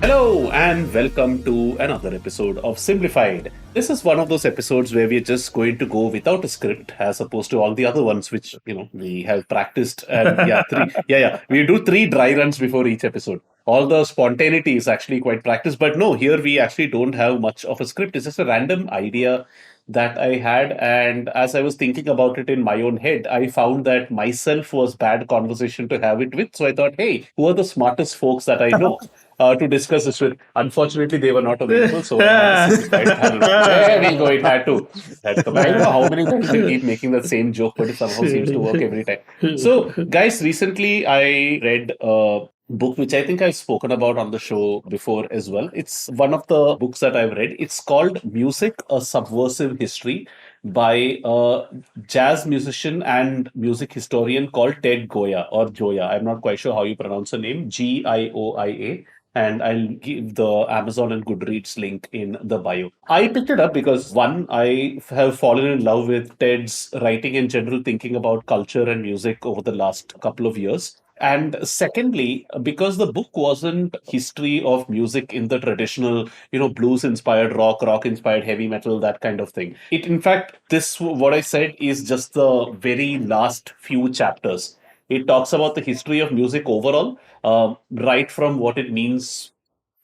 Hello and welcome to another episode of Simplified. This is one of those episodes where we're just going to go without a script as opposed to all the other ones which, we have practiced and we do 3 dry runs before each episode. All the spontaneity is actually quite practiced, but no, here we actually don't have much of a script. It's just a random idea that I had, and as I was thinking about it in my own head, I found that myself was bad conversation to have it with. So I thought, hey, who are the smartest folks that I know to discuss this with? Unfortunately, they were not available, so I had a simplified panel. There we go. It had to. I don't know how many times they keep making the same joke, but it somehow seems to work every time. So, guys, recently I read a book which I think I've spoken about on the show before as well. It's one of the books that I've read. It's called Music, A Subversive History by a jazz musician and music historian called Ted Goya or Joya. I'm not quite sure how you pronounce the name, Gioia. And I'll give the Amazon and Goodreads link in the bio. I picked it up because one, I have fallen in love with Ted's writing in general, thinking about culture and music over the last couple of years. And secondly, because the book wasn't history of music in the traditional, blues inspired rock inspired heavy metal, that kind of thing. It, in fact, what I said is just the very last few chapters. It talks about the history of music overall, right from what it means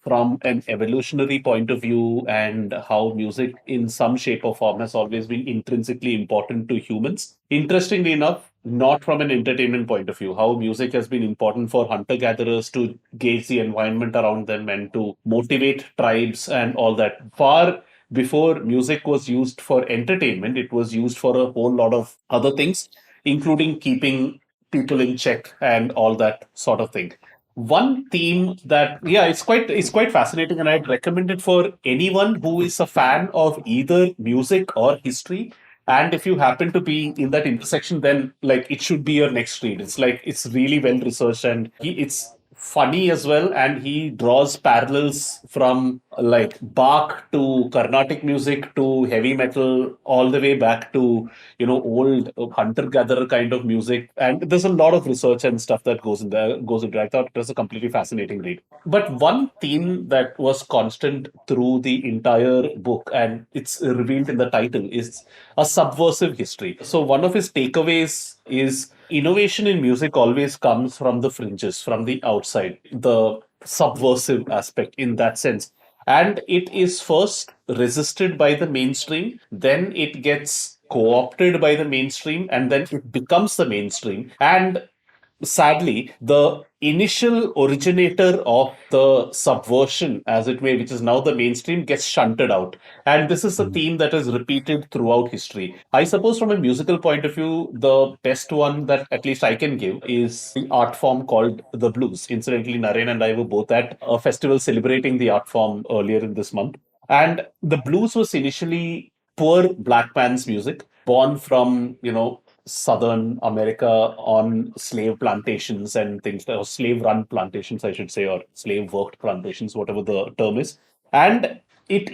from an evolutionary point of view and how music in some shape or form has always been intrinsically important to humans. Interestingly enough, not from an entertainment point of view, how music has been important for hunter-gatherers to gauge the environment around them and to motivate tribes and all that. Far before music was used for entertainment, it was used for a whole lot of other things, including keeping people in check and all that sort of thing. One theme that it's quite fascinating, and I'd recommend it for anyone who is a fan of either music or history. And if you happen to be in that intersection, then like it should be your next read. It's really well researched, and it's funny as well, and he draws parallels from like Bach to Carnatic music to heavy metal all the way back to old hunter-gatherer kind of music. And there's a lot of research and stuff that goes into it. I thought it was a completely fascinating read. But one theme that was constant through the entire book, and it's revealed in the title, is a subversive history. So one of his takeaways is innovation in music always comes from the fringes, from the outside, the subversive aspect in that sense. And it is first resisted by the mainstream, then it gets co opted by the mainstream, and then it becomes the mainstream. And sadly, the initial originator of the subversion, as it may, which is now the mainstream, gets shunted out. And this is a theme that is repeated throughout history. I suppose from a musical point of view, the best one that at least I can give is the art form called the blues. Incidentally, Naren and I were both at a festival celebrating the art form earlier in this month. And the blues was initially poor black man's music, born from, Southern America on slave plantations and things, or slave run plantations, I should say, or slave worked plantations, whatever the term is. And it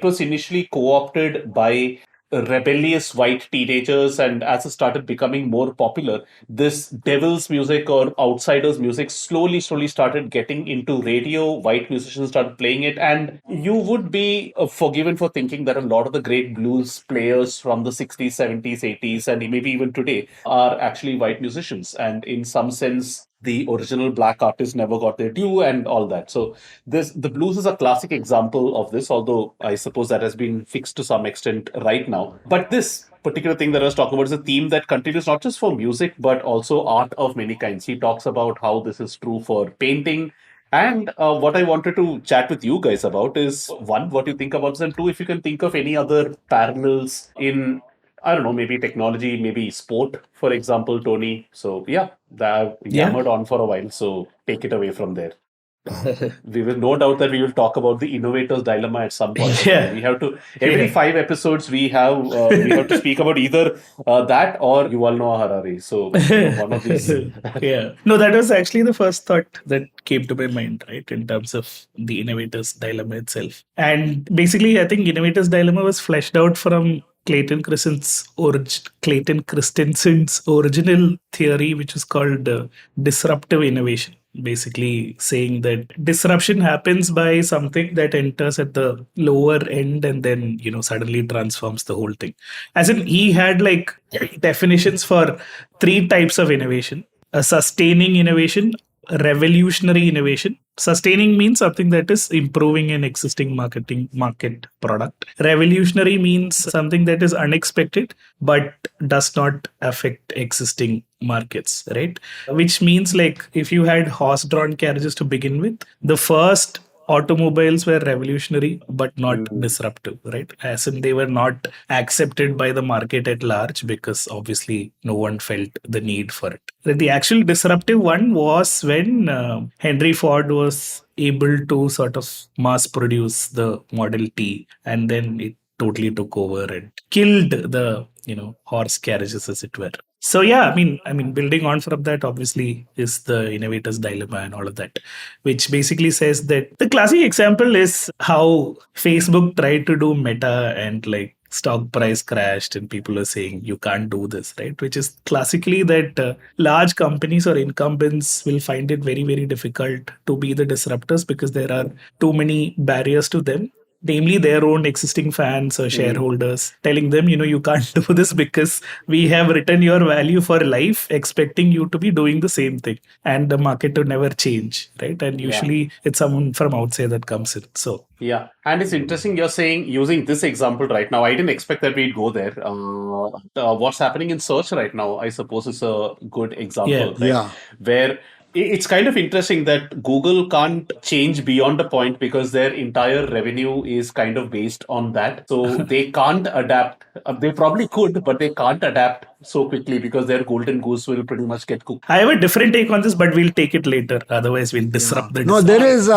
was initially co opted by rebellious white teenagers. And as it started becoming more popular, this devil's music or outsiders music slowly started getting into radio. White musicians started playing it. And you would be forgiven for thinking that a lot of the great blues players from the 60s, 70s, 80s, and maybe even today are actually white musicians. And in some sense, the original black artists never got their due and all that. So the blues is a classic example of this, although I suppose that has been fixed to some extent right now. But this particular thing that I was talking about is a theme that continues not just for music, but also art of many kinds. He talks about how this is true for painting. And what I wanted to chat with you guys about is one, what you think about this, and two, if you can think of any other parallels in, I don't know, maybe technology, maybe sport, for example, Tony. So yeah, I've yammered on for a while. So take it away from there. We will no doubt that we will talk about the innovator's dilemma at some point. Yeah. We have to every 5 episodes we have to speak about either that or Yuval Noah Harari. So one of these. Yeah. No, that was actually the first thought that came to my mind, right, in terms of the innovator's dilemma itself. And basically, I think innovator's dilemma was fleshed out from Clayton Christensen's original theory, which is called disruptive innovation. Basically, saying that disruption happens by something that enters at the lower end and then suddenly transforms the whole thing. As in, he had like definitions for three types of innovation: a sustaining innovation, revolutionary innovation. Sustaining means something that is improving an existing market product. Revolutionary means something that is unexpected but does not affect existing markets, right? Which means, like, if you had horse-drawn carriages to begin with, the first automobiles were revolutionary but not disruptive, right? As in, they were not accepted by the market at large because obviously no one felt the need for it. The actual disruptive one was when Henry Ford was able to sort of mass produce the Model T, and then it totally took over and killed the horse carriages, as it were. So yeah, I mean, building on from that, obviously, is the innovator's dilemma and all of that, which basically says that the classic example is how Facebook tried to do Meta and like stock price crashed and people are saying you can't do this, right? Which is classically that large companies or incumbents will find it very, very difficult to be the disruptors because there are too many barriers to them, namely their own existing fans or shareholders telling them, you can't do this because we have written your value for life, expecting you to be doing the same thing and the market to never change, right? And usually it's someone from outside that comes in. So yeah, and it's interesting you're saying using this example right now. I didn't expect that we'd go there. What's happening in search right now, I suppose, is a good example, right? Where it's kind of interesting that Google can't change beyond a point because their entire revenue is kind of based on that. So they can't adapt. They probably could, but they can't adapt so quickly because their golden goose will pretty much get cooked. I have a different take on this, but we'll take it later. Otherwise, we'll disrupt the No, there is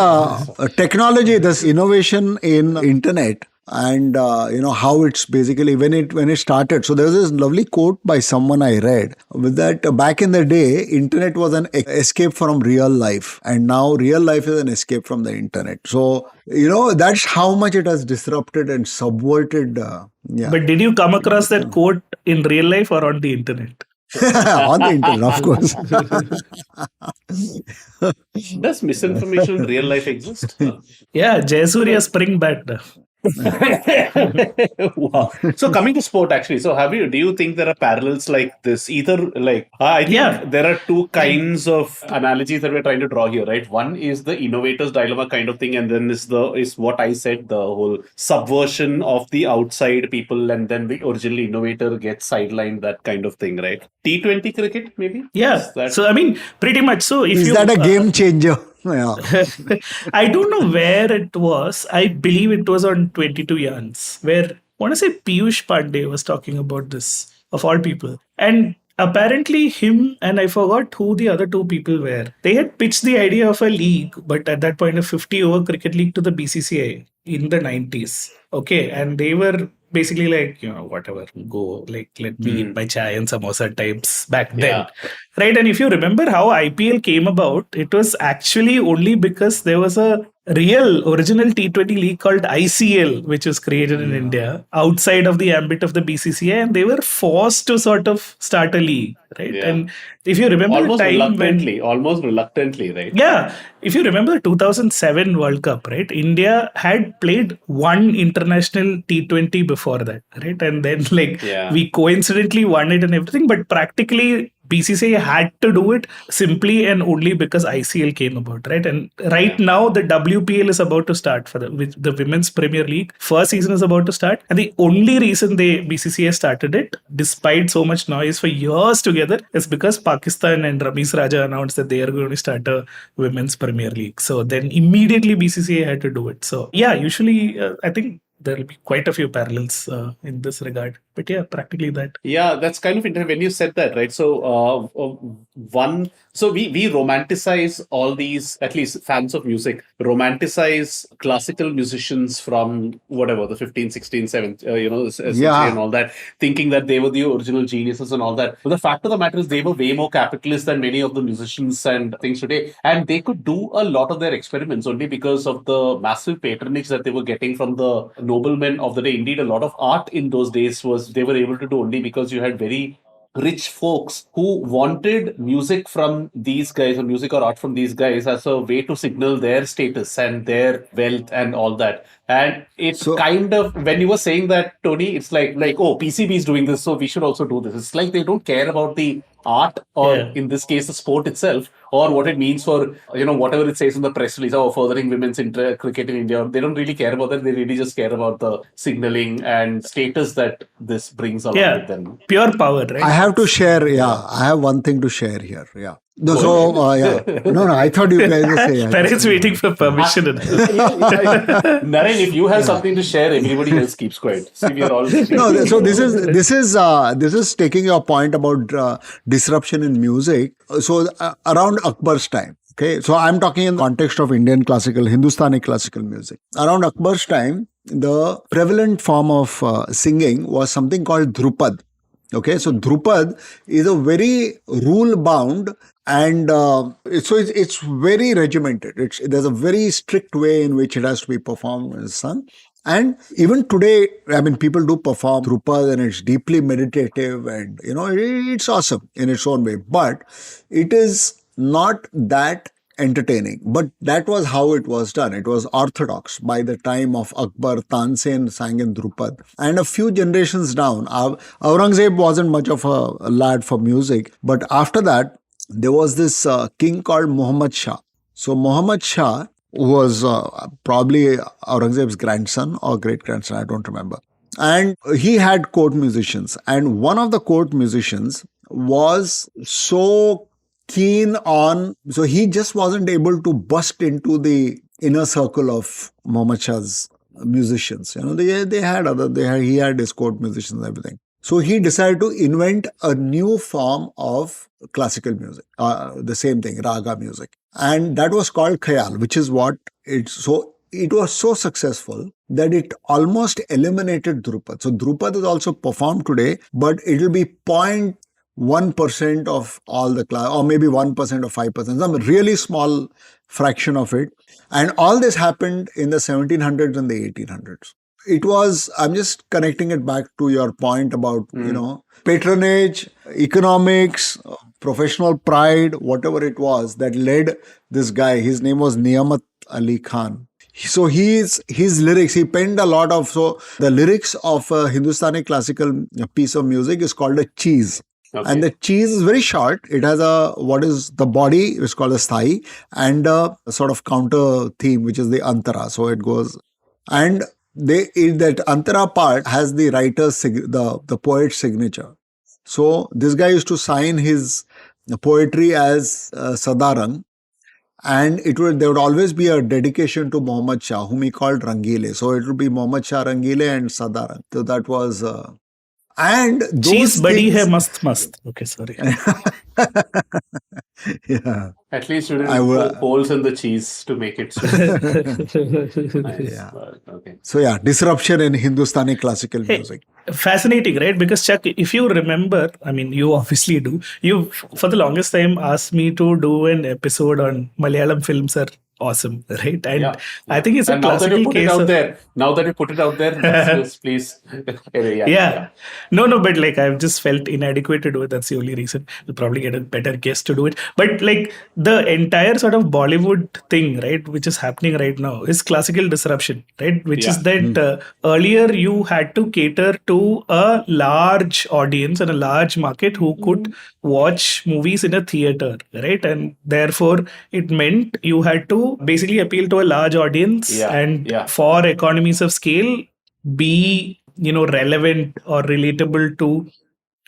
technology, this innovation in internet, and how it's basically when it started. So there's this lovely quote by someone I read with that back in the day, internet was an escape from real life, and now real life is an escape from the internet. So that's how much it has disrupted and subverted. But did you come across that quote in real life or on the internet? On the internet, of course. Does misinformation in real life exist? Yeah, Jayasuriya Spring Bat. Wow. So coming to sport, actually, so do you think there are parallels like this? Either like, I think there are two kinds of analogies that we're trying to draw here, right? One is the innovator's dilemma kind of thing, and then is what I said, the whole subversion of the outside people, and then the original innovator gets sidelined, that kind of thing, right? T20 cricket, maybe? Yeah. So, I mean, pretty much. So, if is that a game changer? Yeah. I don't know where it was. I believe it was on 22 Yarns, where I want to say Piyush Pandey was talking about this, of all people. And apparently him and I forgot who the other two people were. They had pitched the idea of a league, but at that point a 50-over cricket league to the BCCI in the 90s. Okay. And they were basically like, whatever, go, like, let me eat my chai and samosa types back then. Right. And if you remember how IPL came about, it was actually only because there was a real original T20 league called ICL, which was created in India outside of the ambit of the BCCI, and they were forced to sort of start a league, right? Yeah. And if you remember almost reluctantly, right? Yeah. If you remember the 2007 World Cup, right? India had played one international T20 before that, right? And then we coincidentally won it and everything, but practically BCCI had to do it simply and only because ICL came about, right? And now the WPL is about to start for the Women's Premier League. First season is about to start. And the only reason BCCI started it, despite so much noise for years together, is because Pakistan and Ramesh Raja announced that they are going to start a Women's Premier League. So then immediately BCCI had to do it. So yeah, usually I think there will be quite a few parallels in this regard. But yeah, practically that. Yeah, that's kind of interesting when you said that, right? So we romanticize all these, at least fans of music, romanticize classical musicians from whatever, the 15th, 16th, 7th, century and Yeah. all that, thinking that they were the original geniuses and all that. But the fact of the matter is they were way more capitalist than many of the musicians and things today. And they could do a lot of their experiments only because of the massive patronage that they were getting from the noblemen of the day. Indeed, a lot of art in those days was they were able to do only because you had very rich folks who wanted music from these guys or music or art from these guys as a way to signal their status and their wealth and all that. And it So kind of, when you were saying that, Tony, it's like, oh, PCB is doing this, so we should also do this. It's like they don't care about the art, or Yeah. in this case, the sport itself, or what it means for, whatever it says in the press release, or furthering women's cricket in India. They don't really care about that. They really just care about the signaling and status that this brings along with Yeah, them. pure power, I right? have to share. Yeah, I have one thing to share here. Yeah. Go So ahead. no, I thought you guys were saying. Naren's waiting for permission. Naren, if you have something to share, everybody else keeps quiet. See, we are all No, so this is taking your point about disruption in music. So around Akbar's time. Okay, so I'm talking in the context of Indian classical, Hindustani classical music. Around Akbar's time, the prevalent form of singing was something called Drupad. Okay, so Drupad is a very rule bound and it's very regimented. There's a very strict way in which it has to be performed and sung. And even today, I mean, people do perform Drupad and it's deeply meditative and, it's awesome in its own way. But it is not that entertaining. But that was how it was done. It was orthodox. By the time of Akbar, Tansen sang in Drupad. And a few generations down, Aurangzeb wasn't much of a lad for music. But after that, there was this king called Muhammad Shah. So Muhammad Shah was probably Aurangzeb's grandson or great-grandson, I don't remember. And he had court musicians. And one of the court musicians was so keen on, so he just wasn't able to bust into the inner circle of Muhammad Shah's musicians. He had his court musicians and everything. So he decided to invent a new form of classical music, the same thing, raga music. And that was called Khayal, which is what it was so successful that it almost eliminated Drupad. So Drupad is also performed today, but it will be 0.1% of all the class, or maybe 1% or 5%, some really small fraction of it. And all this happened in the 1700s and the 1800s. It was, I'm just connecting it back to your point about, patronage, economics, professional pride, whatever it was that led this guy. His name was Niyamat Ali Khan. So his lyrics, he penned a lot of, so the lyrics of a Hindustani classical piece of music is called a cheese. Okay. And the cheese is very short. It has what is the body, is called a sthai, and a sort of counter theme, which is the antara. So it goes, and that antara part has the writer's, the poet's signature. So this guy used to sign his poetry as Sadarang, and there would always be a dedication to Muhammad Shah, whom he called Rangile. So it would be Muhammad Shah Rangile and Sadarang. So that was... and those cheese badi hai things, mast. Okay, sorry. Yeah. At least you didn't poke holes in the cheese to make it sweet. Nice. Yeah. Okay. So yeah, disruption in Hindustani classical music. Fascinating, right? Because Chuck, if you remember, I mean, you obviously do. You, for the longest time, asked me to do an episode on Malayalam films are awesome, right? And I think it's a classical case Now that you put it out there, please. Yeah. No, but like I've just felt inadequate to do it. That's the only reason. We'll probably get a better guest to do it. But like the entire sort of Bollywood thing, right, which is happening right now is classical disruption, right? Which is that earlier you had to cater to a large audience and a large market who could watch movies in a theater, right? And therefore it meant you had to basically appeal to a large audience and for economies of scale be relevant or relatable to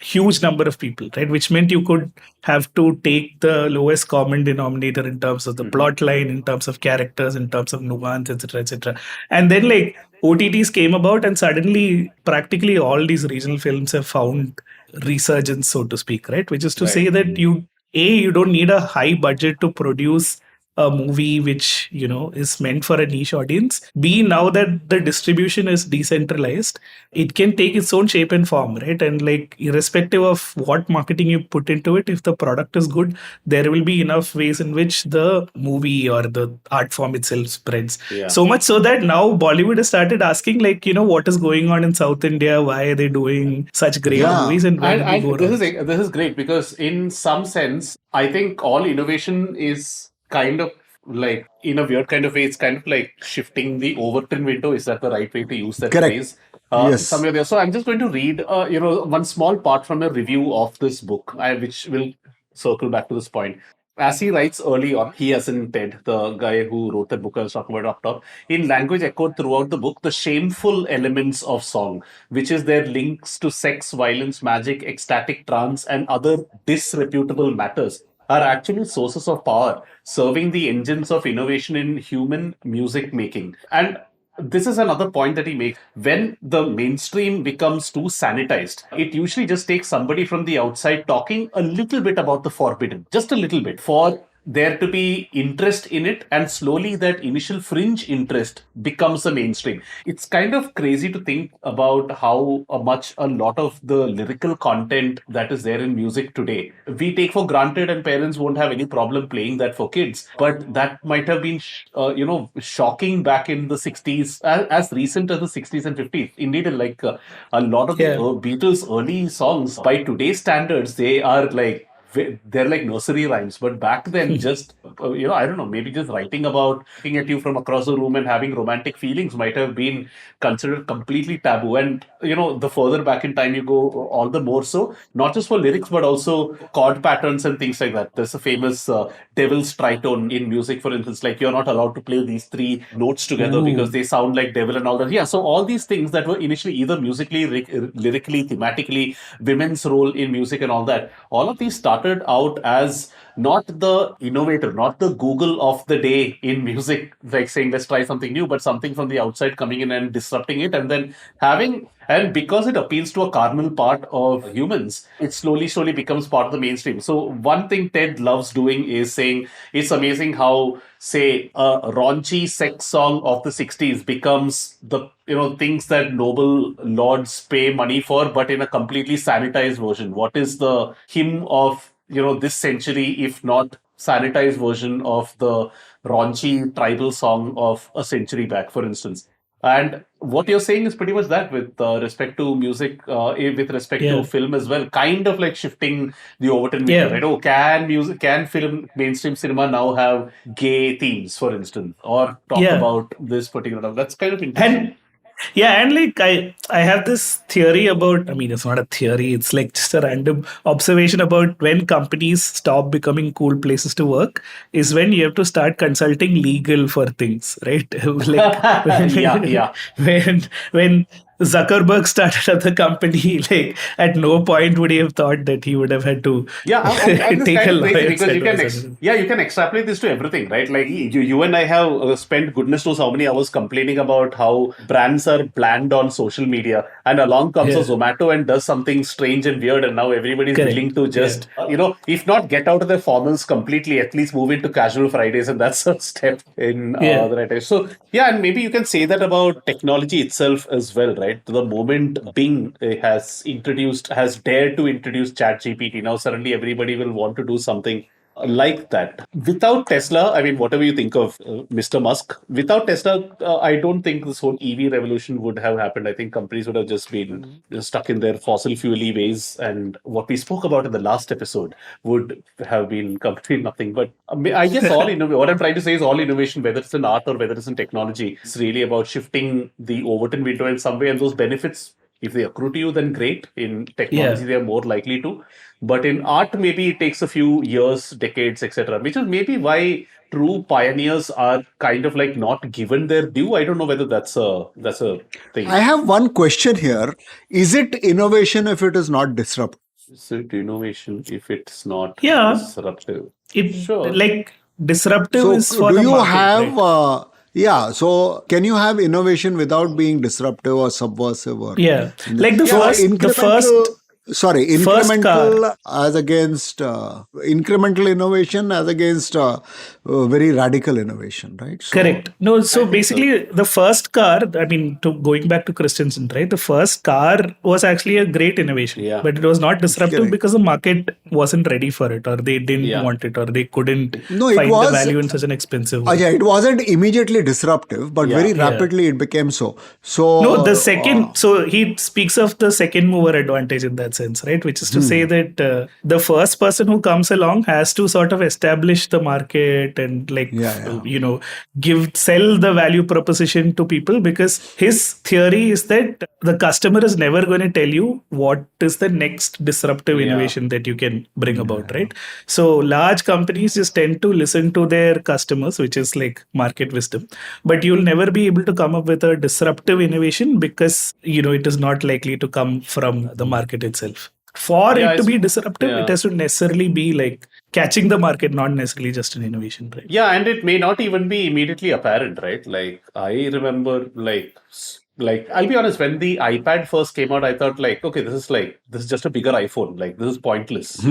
huge number of people, right? Which meant you could have to take the lowest common denominator in terms of the plot line, in terms of characters, in terms of nuance, etc., etc. And then like OTTs came about, and suddenly practically all these regional films have found resurgence, so to speak, right? Which is to say that you don't need a high budget to produce a movie which is meant for a niche audience. B, now that the distribution is decentralized, it can take its own shape and form, right? And like irrespective of what marketing you put into it, if the product is good, there will be enough ways in which the movie or the art form itself spreads. So much so that now Bollywood has started asking, like, what is going on in South India? Why are they doing such great movies? And where do we go this wrong? is great, because in some sense, I think all innovation is kind of like, in a weird kind of way, it's kind of like shifting the Overton window. Is that the right way to use that Correct. phrase? Yes. Somewhere there. So I'm just going to read, one small part from a review of this book, which will circle back to this point. As he writes early on, he as in Ted, the guy who wrote that book I was talking about up top, in language echoed throughout the book the shameful elements of song, which is their links to sex, violence, magic, ecstatic trance, and other disreputable matters, are actually sources of power, serving the engines of innovation in human music making. And this is another point that he makes. When the mainstream becomes too sanitized, it usually just takes somebody from the outside talking a little bit about the forbidden, just a little bit, for there to be interest in it, and slowly that initial fringe interest becomes a mainstream. It's kind of crazy to think about how much a lot of the lyrical content that is there in music today we take for granted, and parents won't have any problem playing that for kids, but that might have been shocking back in the 60s, as recent as the 60s and 50s. Indeed, like a lot of the Beatles early songs, by today's standards, they are like, they're like nursery rhymes. But back then, just I don't know, maybe just writing about looking at you from across the room and having romantic feelings might have been considered completely taboo. And the further back in time you go, all the more so, not just for lyrics but also chord patterns and things like that. There's a famous devil's tritone in music, for instance, like you're not allowed to play these three notes together because they sound like devil and all that. Yeah, so all these things that were initially either musically, lyrically, thematically, women's role in music and all that, all of these started out as not the innovator, not the Google of the day in music, like saying, let's try something new, but something from the outside coming in and disrupting it, and then and because it appeals to a carnal part of humans, it slowly becomes part of the mainstream. So one thing Ted loves doing is saying it's amazing how, say, a raunchy sex song of the 60s becomes the things that noble lords pay money for, but in a completely sanitized version. What is the hymn of this century, if not sanitized version of the raunchy tribal song of a century back, for instance? And what you're saying is pretty much that, with respect to music, with respect to film as well, kind of like shifting the Overton window, right? Oh, can film, mainstream cinema now have gay themes, for instance, or talk about this particular? That's kind of interesting. And like I have this theory about, I mean, it's not a theory, it's like just a random observation about when companies stop becoming cool places to work is when you have to start consulting legal for things, right? Like when Zuckerberg started at the company, like at no point would he have thought that he would have had to take a lawyer, because you can extrapolate this to everything, right? Like you and I have spent goodness knows how many hours complaining about how brands are bland on social media, and along comes a Zomato and does something strange and weird, and now everybody's willing to just if not get out of their formals completely, at least move into casual Fridays, and that's a step in the right way. So and maybe you can say that about technology itself as well, right? The moment Bing has dared to introduce ChatGPT, now suddenly everybody will want to do something like that. Without Tesla, I mean, whatever you think of Mr. Musk, without Tesla, I don't think this whole EV revolution would have happened. I think companies would have just been stuck in their fossil fuely ways, and what we spoke about in the last episode would have been completely nothing. But I guess what I'm trying to say is all innovation, whether it's in art or whether it's in technology, it's really about shifting the Overton window in some way, and those benefits, if they accrue to you, then great. In technology, they are more likely to. But in art, maybe it takes a few years, decades, etc. Which is maybe why true pioneers are kind of like not given their due. I don't know whether that's a thing. I have one question here. Is it innovation if it is not disruptive? Is it innovation if it's not Yeah, disruptive? it Sure. like disruptive So, is for do the you market, have, right? yeah, so can you have innovation without being disruptive or subversive? Or Yeah, like the so first first car. incremental as against incremental innovation as against very radical innovation, right? So, Correct. No, I so think so. basically the first car, I mean, to going back to Christensen, right? The first car was actually a great innovation, Yeah. but it was not disruptive correct. because the market wasn't ready for it, or they didn't Yeah. want it, or they couldn't No, it find the was. value in such an expensive one. Ajay, it wasn't immediately disruptive, but Yeah. very Yeah. rapidly it became so. No, So, the second, so he speaks of the second mover advantage in that sense, right? Which is to say that the first person who comes along has to sort of establish the market and Yeah. sell the value proposition to people, because his theory is that the customer is never going to tell you what is the next disruptive Yeah. innovation that you can bring about, right? So large companies just tend to listen to their customers, which is like market wisdom, but you'll never be able to come up with a disruptive innovation because it is not likely to come from the market itself. For Yeah, it to it's- be disruptive, yeah. it has to necessarily be like catching the market, not necessarily just an innovation, right? Yeah, and it may not even be immediately apparent, right? Like I remember, like I'll be honest, when the iPad first came out, I thought okay, this is just a bigger iPhone. Like this is pointless.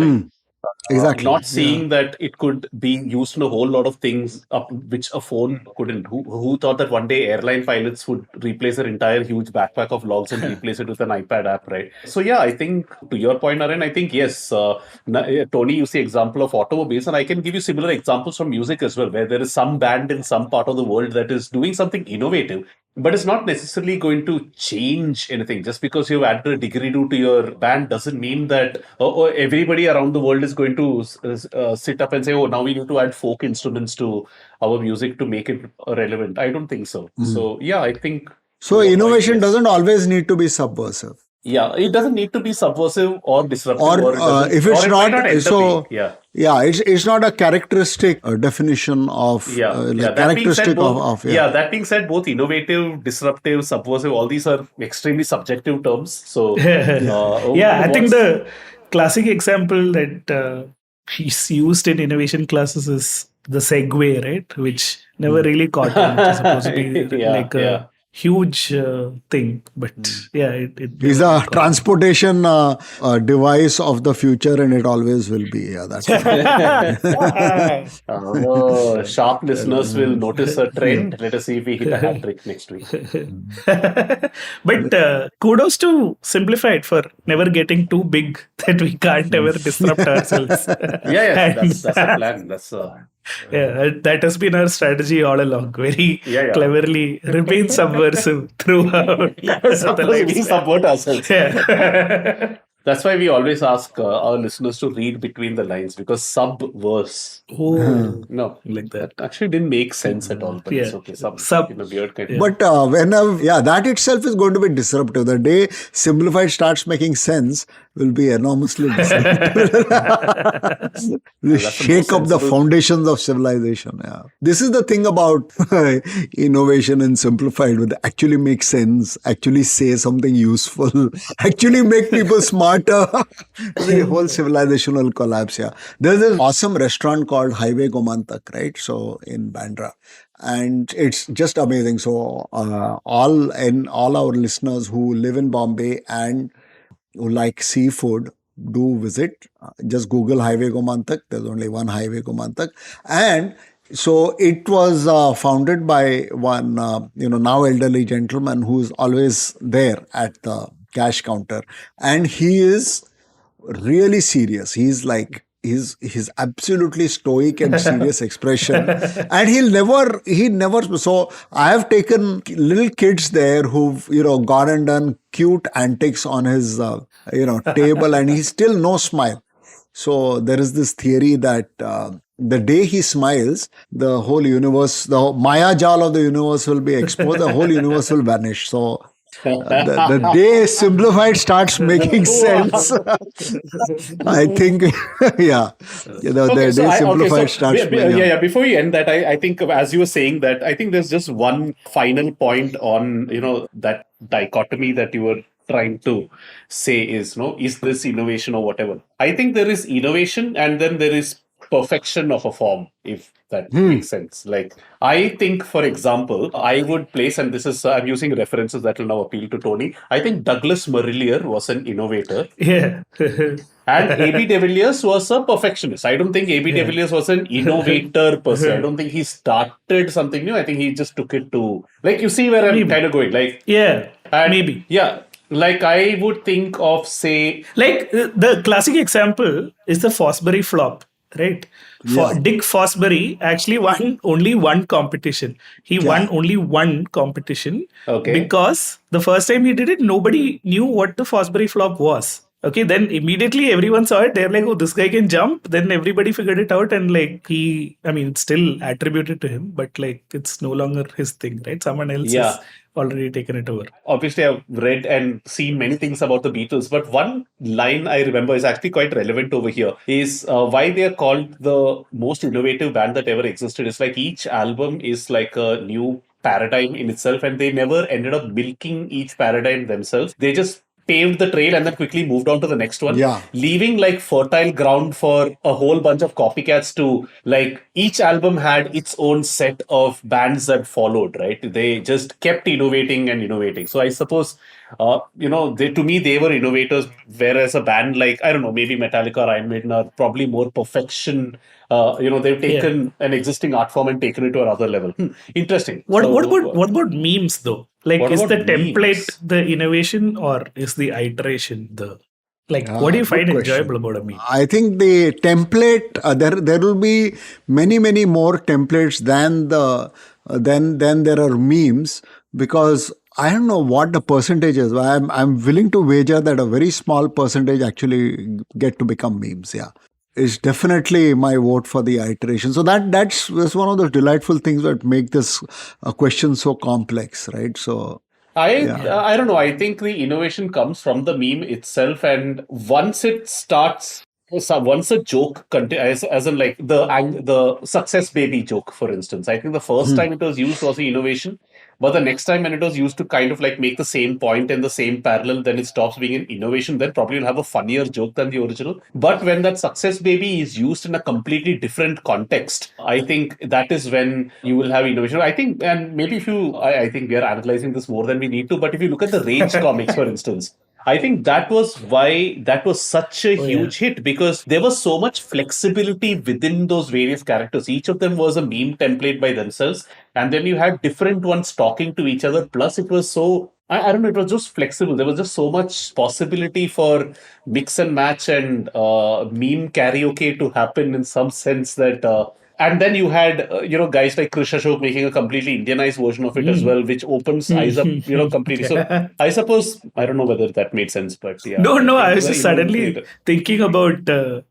exactly. Not seeing that it could be used in a whole lot of things which a phone couldn't. Who thought that one day airline pilots would replace their entire huge backpack of logs and replace it with an iPad app, right? So yeah, I think to your point, Naren, I think yes, Tony used the example of automobiles, and I can give you similar examples from music as well, where there is some band in some part of the world that is doing something innovative, but it's not necessarily going to change anything. Just because you've added a didgeridoo to your band doesn't mean that everybody around the world is going to sit up and say, oh, now we need to add folk instruments to our music to make it relevant. I don't think so. So, yeah, I think. So, to your point, innovation yes. doesn't always need to be subversive. Yeah, it doesn't need to be subversive or disruptive, Or it doesn't, if it's or it might not, end up so being. Yeah. yeah, it's not a characteristic definition of That being said, characteristic both, of that being said, both innovative, disruptive, subversive, all these are extremely subjective terms. So, I think the classic example that is used in innovation classes is the Segway, right? Which never really caught on. It's supposed to be a huge thing, but it is never a caught on. transportation device of the future, and it always will be. Yeah, that's sharp listeners will notice a trend. Let us see if we hit a hat trick next week. But kudos to Simplified for never getting too big that we can't ever disrupt ourselves. That's a plan. That has been our strategy all along. Very cleverly remain subversive throughout. We subvert ourselves. Yeah. That's why we always ask our listeners to read between the lines, because subverse. Oh, No, like that. actually didn't make sense at all, but it's okay. Sub in a weird kind of. But that itself is going to be disruptive. The day Simplified starts making sense will be enormously disruptive. Will shake up the foundations of civilization. Yeah, this is the thing about innovation and Simplified. Will actually make sense, actually say something useful, actually make people smarter. The whole civilization will collapse. Yeah, there's this awesome restaurant called Highway Gomantak, right? So in Bandra. And it's just amazing. So all our listeners who live in Bombay and who like seafood, do visit. Just Google Highway Gomantak. There's only one Highway Gomantak. And so it was founded by one, now elderly gentleman who's always there at the cash counter. And he is really serious. He's like, his absolutely stoic and serious expression, and he never. So I have taken little kids there who've gone and done cute antics on his table, and he's still no smile. So there is this theory that the day he smiles, the whole universe, the Maya Jal of the universe will be exposed. The whole universe will vanish. So. The day Simplified starts making sense, I think, the day Simplified starts making before we end that, I think as you were saying that, I think there's just one final point on, that dichotomy that you were trying to say is, no, is this innovation or whatever? I think there is innovation and then there is perfection of a form, if that makes sense. Like, I think, for example, I would place, and this is, I'm using references that will now appeal to Tony. I think Douglas Marillier was an innovator. Yeah. And A.B. de Villiers was a perfectionist. I don't think A.B. de Villiers was an innovator per se. I don't think he started something new. I think he just took it to, like, you see where I'm kind of going. Like, Yeah, and maybe. Yeah. Like, I would think of, say, Like the classic example is the Fosbury flop, right? Dick Fosbury actually won only one competition. He won only one competition because the first time he did it, nobody knew what the Fosbury flop was. Okay, then immediately everyone saw it. They're like, oh, this guy can jump. Then everybody figured it out. And like it's still attributed to him, but like it's no longer his thing, right? Someone else has already taken it over. Obviously, I've read and seen many things about the Beatles, but one line I remember is actually quite relevant over here is why they are called the most innovative band that ever existed. It's like each album is like a new paradigm in itself, and they never ended up milking each paradigm themselves. They just paved the trail and then quickly moved on to the next one, leaving like fertile ground for a whole bunch of copycats to, like, each album had its own set of bands that followed, right? They just kept innovating and innovating. So I suppose, to me, they were innovators, whereas a band like, I don't know, maybe Metallica or Iron Maiden are probably more perfection. They've taken an existing art form and taken it to another level. Interesting. What about memes though? Like, is the template the innovation or is the iteration the what do you find enjoyable about a meme? I think the template there will be many more templates than there are memes, because I don't know what the percentage is. I'm willing to wager that a very small percentage actually get to become memes. Yeah. Is definitely my vote for the iteration. So that's one of those delightful things that make this question so complex, right? So I don't know. I think the innovation comes from the meme itself, and once it starts, once a joke, as in like the success baby joke, for instance, I think the first time it was used was the innovation. But the next time when it was used to kind of like make the same point in the same parallel, then it stops being an innovation. Then probably you'll have a funnier joke than the original. But when that success baby is used in a completely different context, I think that is when you will have innovation. I think, and maybe I think we are analyzing this more than we need to, but if you look at the Rage comics, for instance, I think that was why that was such a huge hit, because there was so much flexibility within those various characters. Each of them was a meme template by themselves. And then you had different ones talking to each other. Plus, it was so, I don't know, it was just flexible. There was just so much possibility for mix and match and meme karaoke to happen in some sense that... and then you had, guys like Krish Ashok making a completely Indianized version of it as well, which opens eyes up, completely. So I suppose, I don't know whether that made sense, but yeah. No, I was just suddenly thinking about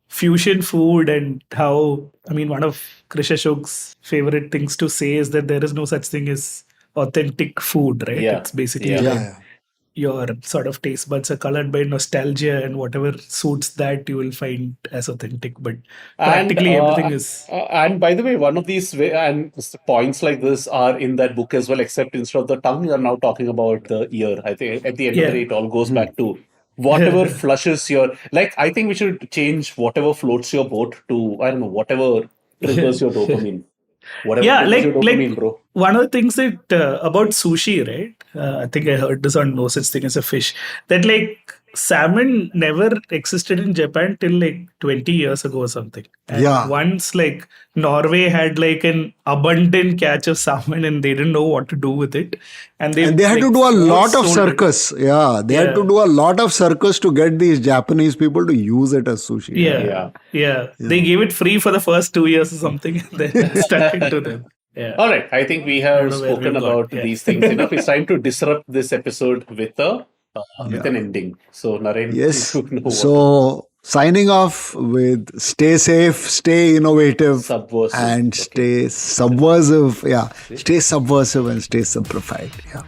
fusion food and how, one of Krish Ashok's favorite things to say is that there is no such thing as authentic food, right? Yeah. It's basically your sort of taste buds are colored by nostalgia, and whatever suits that you will find as authentic. But practically everything is. And by the way, one of these points like this are in that book as well, except instead of the tongue, you are now talking about the ear. I think at the end of the day, it all goes back to whatever flushes your... Like, I think we should change whatever floats your boat to, I don't know, whatever triggers your dopamine. Whatever triggers your dopamine, bro. One of the things that about sushi, right? I think I heard this on No Such Thing as a Fish, that like salmon never existed in Japan till like 20 years ago or something. And once like Norway had like an abundant catch of salmon and they didn't know what to do with it. And they had to do a lot of circus. Yeah, they had to do a lot of circus to get these Japanese people to use it as sushi. Yeah. They gave it free for the first 2 years or something and then stuck into them. Yeah. All right. I think we have spoken about these things enough. It's time to disrupt this episode with an ending. So, Naren, yes. So, signing off with stay safe, stay innovative, subversive, and stay subversive. Yeah, stay subversive and stay simplified. Yeah.